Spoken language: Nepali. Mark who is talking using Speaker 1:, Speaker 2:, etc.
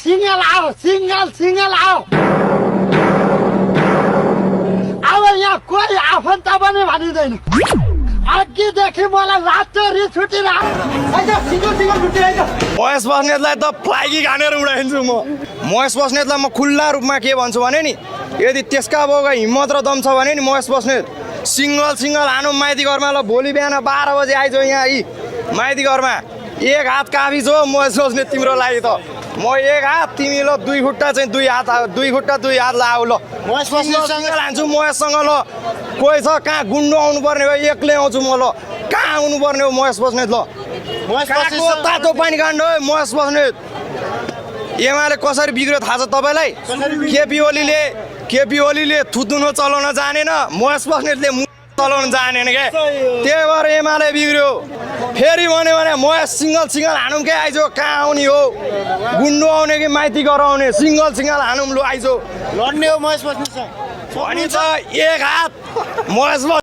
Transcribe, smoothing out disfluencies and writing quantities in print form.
Speaker 1: सिंगल आओ सिंगल आओ अब यहाँ कोही आफन्त पनि भनिँदैन अघिदेखि मलाई रातो रिस उठिरहेको
Speaker 2: महेश बस्नेतलाई त फ्लाइगी खानेर उडाइदिन्छु महेश बस्नेतलाई म खुल्ला रूपमा के भन्छु भने नि यदि त्यसका बाउको हिम्मत र दम छ भने नि महेश बस्नेत सिंगल हानु माइती घरमा ल भोलि बिहान 12 बजे आइज यहाँ यी माइती घरमा एक हात काफी छ महेश बस्नेत तिम्रो लागि त म एक हात तिमी ल दुई खुट्टा चाहिँ दुई खुट्टा दुई हात लाऊ ल
Speaker 1: महेश बस्नेतसँग
Speaker 2: लान्छु महेशसँग ल कोही छ कहाँ गुन्डो आउनु पर्ने हो एक्लै आउँछु म ल कहाँ आउनु पर्ने हो महेश बस्नेत ल तातो पानी काण्ड हो महेश बस्नेत एमाले कसरी बिग्रियो थाहा छ तपाईँलाई केपी ओलीले थुतुनो चलाउन जानेन महेश बस्नेतले चलाउन जानेन क्या त्यही भएर एमाले बिग्रियो फेरि भन्यो भने महेश सिंगल हानौँ के आइजो कहाँ आउने हो गुन्डो आउने कि माइती गराउने सिंगल हानौँ लु आइजो
Speaker 1: लड्ने हो महेश बस्नेत
Speaker 2: भनिन्छ एक हात महेश